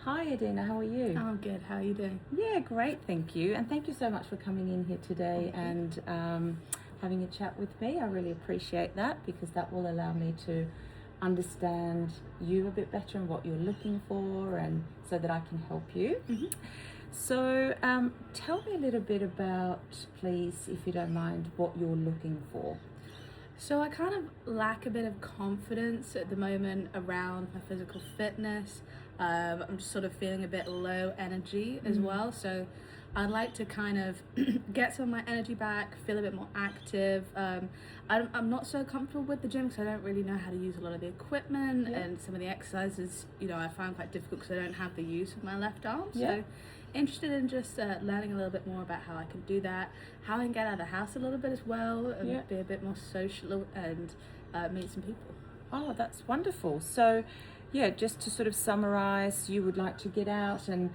Hi Adina, how are you? I'm good. How are you doing? Yeah, great, thank you. And thank you so much for coming in here today Thank you. and having a chat with me. I really appreciate that because that will allow me to understand you a bit better and what you're looking for, and so that I can help you. So, tell me a little bit about, please, if you don't mind, what you're looking for. So I kind of lack a bit of confidence at the moment around my physical fitness. I'm just sort of feeling a bit low energy as well. So I'd like to kind of get some of my energy back, feel a bit more active. I'm not so comfortable with the gym because I don't really know how to use a lot of the equipment, Yeah. and some of the exercises, I find quite difficult because I don't have the use of my left arm. Yeah. So interested in just learning a little bit more about how I can do that, how I can get out of the house a little bit as well, and Yeah. be a bit more social and meet some people. Oh, that's wonderful. So, yeah, just to sort of summarize, you would like to get out and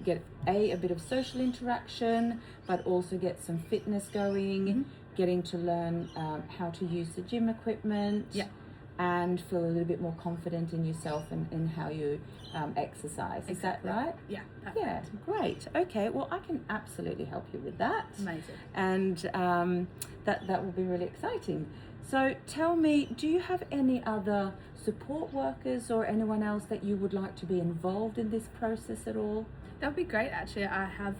get a bit of social interaction, but also get some fitness going, getting to learn how to use the gym equipment, Yeah. and feel a little bit more confident in yourself and in how you exercise. Is that Exactly. right? Yeah. Perfect. Yeah, great. Okay, well, I can absolutely help you with that. Amazing. And that will be really exciting. So tell me, do you have any other support workers or anyone else that you would like to be involved in this process at all? That would be great, actually. I have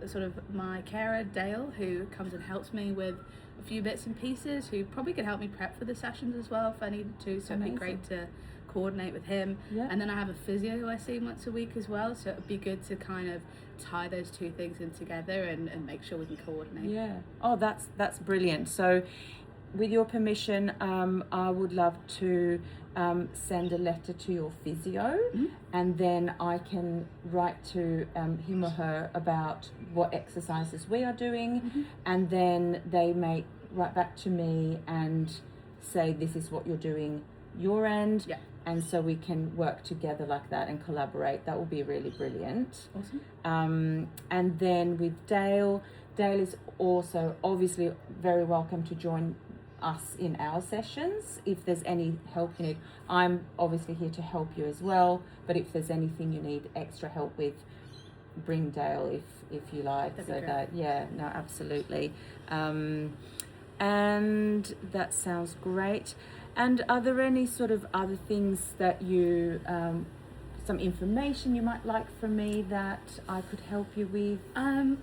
sort of my carer, Dale, who comes and helps me with a few bits and pieces, who probably could help me prep for the sessions as well if I needed to. So Amazing. it'd be great to coordinate with him. Yeah. And then I have a physio who I see once a week as well. So it'd be good to kind of tie those two things in together and make sure we can coordinate. Yeah. Oh, that's brilliant. So, with your permission, I would love to send a letter to your physio, and then I can write to him or her about what exercises we are doing, and then they may write back to me and say this is what you're doing your end. Yeah. And so we can work together like that and collaborate. That will be really brilliant. Awesome. And then with Dale is also obviously very welcome to join us in our sessions. If there's any help you need, I'm obviously here to help you as well. But if there's anything you need extra help with, bring Dale if you like. That'd be So great. that, yeah, no, absolutely. And that sounds great. And are there any sort of other things that you, some information you might like from me that I could help you with? I'd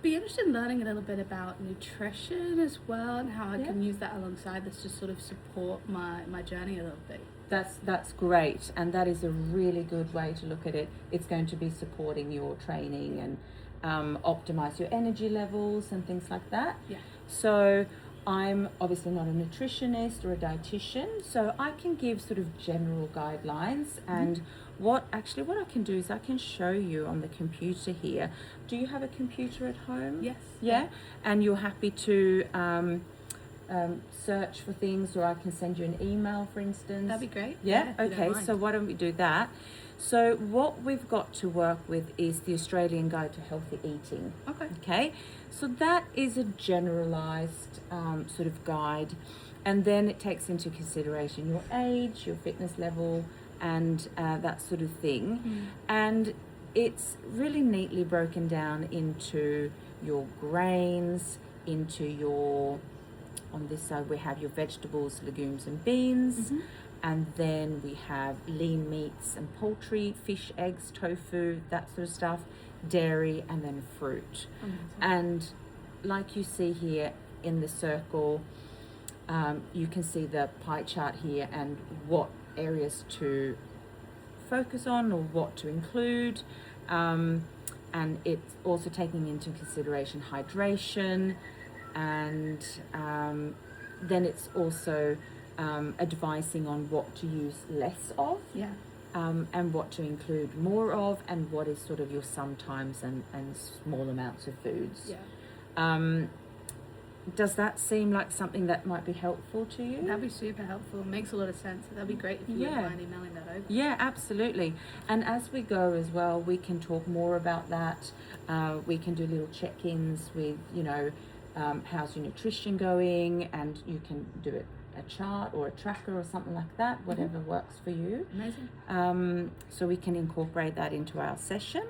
be interested in learning a little bit about nutrition as well, and how I Yeah. can use that alongside this to sort of support my journey a little bit. That's great, and that is a really good way to look at it. It's going to be supporting your training and optimize your energy levels and things like that. Yeah. So I'm obviously not a nutritionist or a dietitian, so I can give sort of general guidelines. And what I can do is I can show you on the computer here. Do you have a computer at home? Yes. Yeah, and you're happy to search for things, or I can send you an email, for instance. That'd be great. Yeah, if you don't okay, mind. so why don't we do that? So what we've got to work with is the Australian Guide to Healthy Eating. Okay. Okay, so that is a generalized sort of guide, and then it takes into consideration your age, your fitness level, and that sort of thing. And it's really neatly broken down into your grains, into your, on this side we have your vegetables, legumes and beans, and then we have lean meats and poultry, fish, eggs, tofu, that sort of stuff, dairy, and then fruit. And like you see here in the circle, you can see the pie chart here and what areas to focus on or what to include. And it's also taking into consideration hydration, and then it's also advising on what to use less of, Yeah. and what to include more of, and what is sort of your sometimes and small amounts of foods. Yeah. Does that seem like something that might be helpful to you? That'd be super helpful. Makes a lot of sense. That'd be great if you Yeah. wouldn't mind emailing that over. Yeah, absolutely. And as we go as well, we can talk more about that. We can do little check-ins with, how's your nutrition going, and you can do it a chart or a tracker or something like that, whatever works for you. Amazing. So we can incorporate that into our session,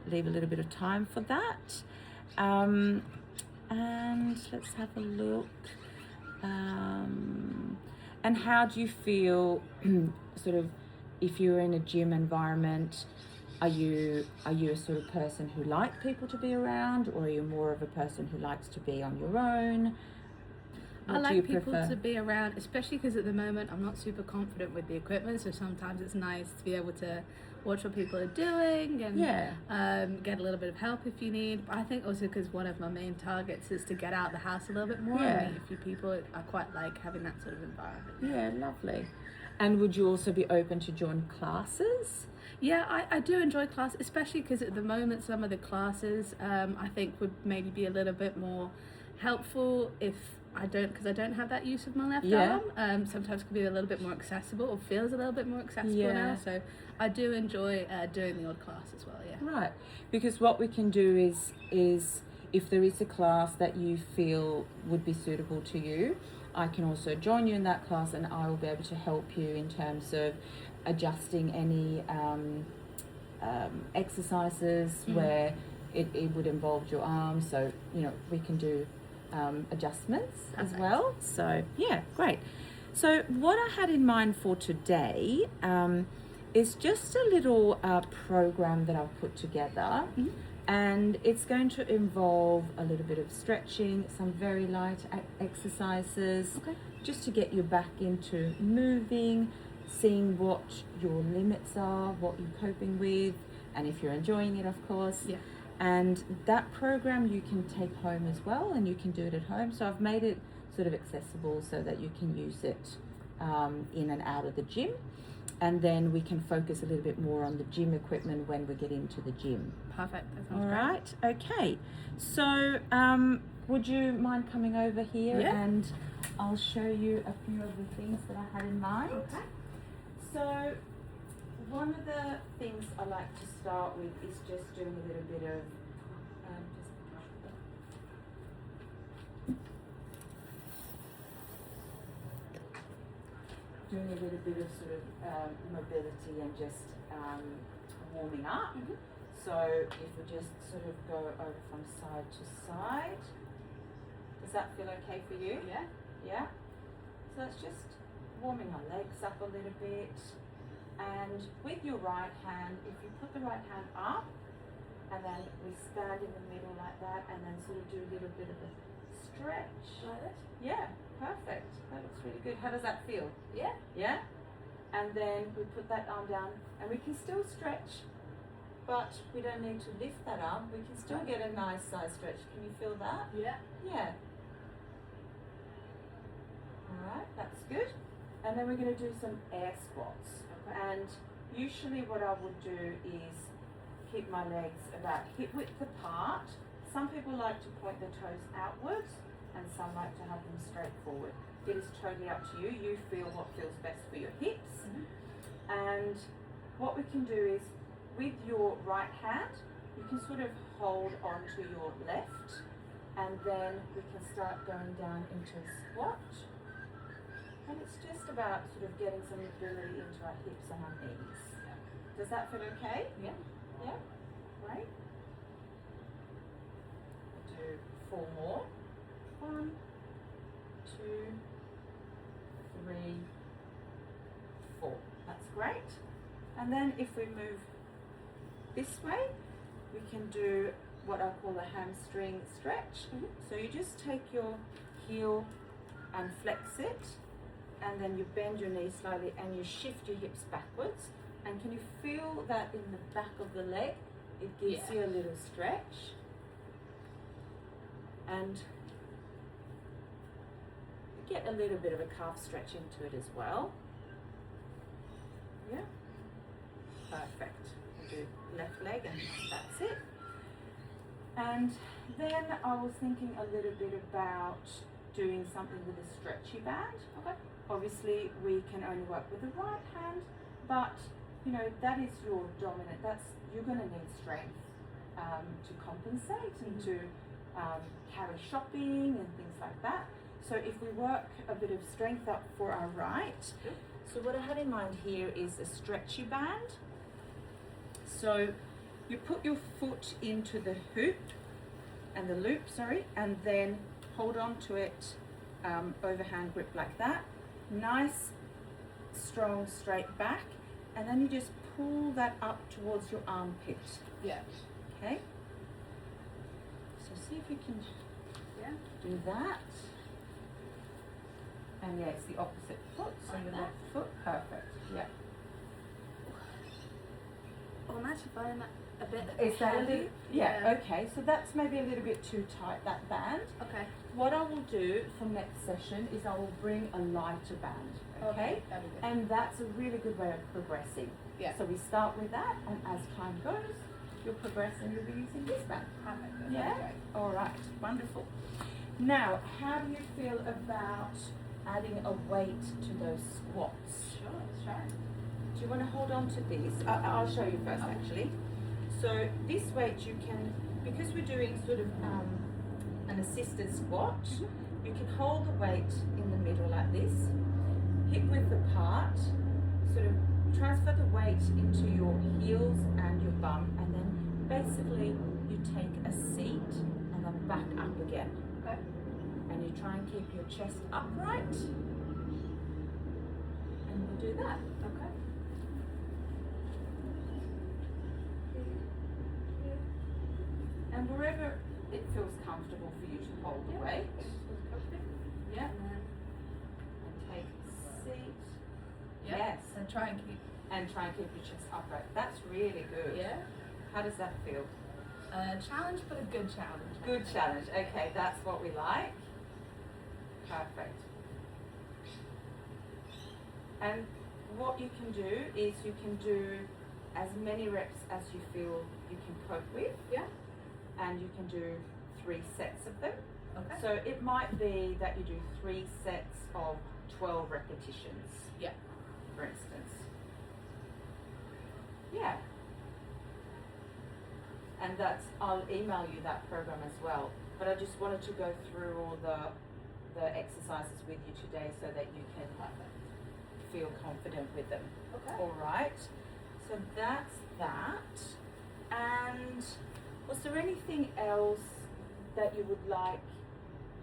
leave a little bit of time for that. And let's have a look. And how do you feel sort of if you're in a gym environment? Are you a sort of person who likes people to be around, or are you more of a person who likes to be on your own? I like people to be around, especially because at the moment I'm not super confident with the equipment, so sometimes it's nice to be able to watch what people are doing and get a little bit of help if you need. But I think also because one of my main targets is to get out of the house a little bit more and meet a few people. I quite like having that sort of environment. Yeah, lovely. And would you also be open to join classes? Yeah, I do enjoy class, especially because at the moment some of the classes I think would maybe be a little bit more helpful if because I don't have that use of my left arm. Sometimes can be a little bit more accessible, or feels a little bit more accessible now. So I do enjoy doing the odd class as well. Yeah. Right, because what we can do is if there is a class that you feel would be suitable to you, I can also join you in that class, and I will be able to help you in terms of adjusting any exercises where it would involve your arms. So we can do adjustments as well. So yeah, great. So what I had in mind for today is just a little program that I've put together, and it's going to involve a little bit of stretching, some very light exercises, just to get you back into moving, seeing what your limits are, what you're coping with, and if you're enjoying it, of course. Yeah. And that program you can take home as well, and you can do it at home. So I've made it sort of accessible so that you can use it in and out of the gym. And then we can focus a little bit more on the gym equipment when we get into the gym. Perfect. That sounds All great. right. Okay. So would you mind coming over here and I'll show you a few of the things that I had in mind. Okay. So one of the things I like to start with is just doing a little bit of sort of mobility and just warming up. So if we just sort of go over from side to side, does that feel okay for you? Yeah. Yeah. So it's just warming our legs up a little bit. And with your right hand, if you put the right hand up, and then we stand in the middle like that, and then sort of do a little bit of a stretch. Like this? Yeah, perfect. That looks really good. How does that feel? Yeah. Yeah? And then we put that arm down, and we can still stretch, but we don't need to lift that arm. We can still get a nice side stretch. Can you feel that? Yeah. Yeah. Alright, that's good. And then we're going to do some air squats. And usually what I would do is keep my legs about hip width apart. Some people like to point their toes outwards, and some like to have them straight forward. It is totally up to you. You feel what feels best for your hips. And what we can do is, with your right hand, you can sort of hold on to your left, and then we can start going down into a squat. And it's just about sort of getting some mobility into our hips and our knees. Does that feel okay? Yeah. Yeah? Great. We'll do 4 more. 1, 2, 3, 4. That's great. And then if we move this way, we can do what I call a hamstring stretch. So you just take your heel and flex it, and then you bend your knees slightly and you shift your hips backwards. And can you feel that in the back of the leg? It gives you a little stretch. And you get a little bit of a calf stretch into it as well. Yeah? Perfect. We'll do left leg and that's it. And then I was thinking a little bit about doing something with a stretchy band. Obviously we can only work with the right hand, but that is your dominant. You're going to need strength to compensate and to carry shopping and things like that. So if we work a bit of strength up for our right, so what I have in mind here is a stretchy band. So you put your foot into the hoop and the loop, and then hold on to it, overhand grip like that. Nice, strong, straight back, and then you just pull that up towards your armpit. Yeah. Okay. So see if you can Yeah. do that. And yeah, it's the opposite foot, so Like your that? left foot, perfect. Yeah. Oh, I'm actually finding that a bit Is that a heavy. little? Yeah. Okay. So that's maybe a little bit too tight, that band. Okay. What I will do for next session is I will bring a lighter band. Okay. That'd be good. And that's a really good way of progressing. Yeah. So we start with that, and as time goes, you'll progress and you'll be using this band. Perfect. That'd be Yeah? great. All right. Wonderful. Now, how do you feel about adding a weight to those squats? Sure, let's try it. Do you want to hold on to these? I'll show you first, actually. So this weight you can, because we're doing sort of an assisted squat, you can hold the weight in the middle like this, hip width apart, sort of transfer the weight into your heels and your bum, and then basically you take a seat and then back up again. Okay. And you try and keep your chest upright, and we'll do that. Okay. And wherever it feels comfortable for you to hold the weight. Yeah. And take a seat. Yes. And try and keep. And try and keep your chest upright. That's really good. Yeah. How does that feel? Challenge, but a good challenge. Good challenge. Okay, that's what we like. Perfect. And what you can do is you can do as many reps as you feel you can cope with. Yeah. And you can do 3 sets of them. Okay. So it might be that you do 3 sets of 12 repetitions. Yeah. For instance. Yeah. And that's, I'll email you that program as well. But I just wanted to go through all the exercises with you today so that you can feel confident with them. Okay. All right. So that's that. And was there anything else that you would like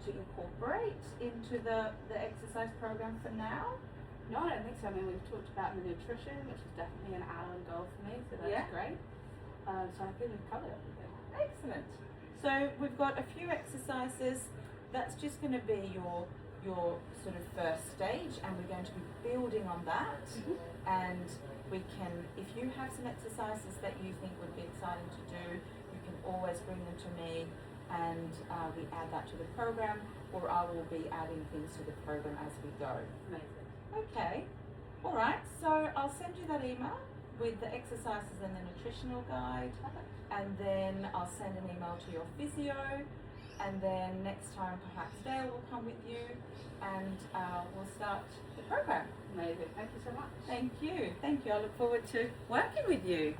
to incorporate into the exercise program for now? No, I don't think so. I mean, we've talked about the nutrition, which is definitely an add-on goal for me, so that's great. So I think we've covered everything. Excellent. So we've got a few exercises. That's just going to be your sort of first stage, and we're going to be building on that. And we can, if you have some exercises that you think would be exciting to do, you can always bring them to me, and we add that to the program, or I will be adding things to the program as we go. Amazing. Okay. All right. So I'll send you that email with the exercises and the nutritional guide, and then I'll send an email to your physio, and then next time perhaps Dale will come with you, and we'll start the program. Amazing. Thank you so much. Thank you. Thank you. I look forward to working with you.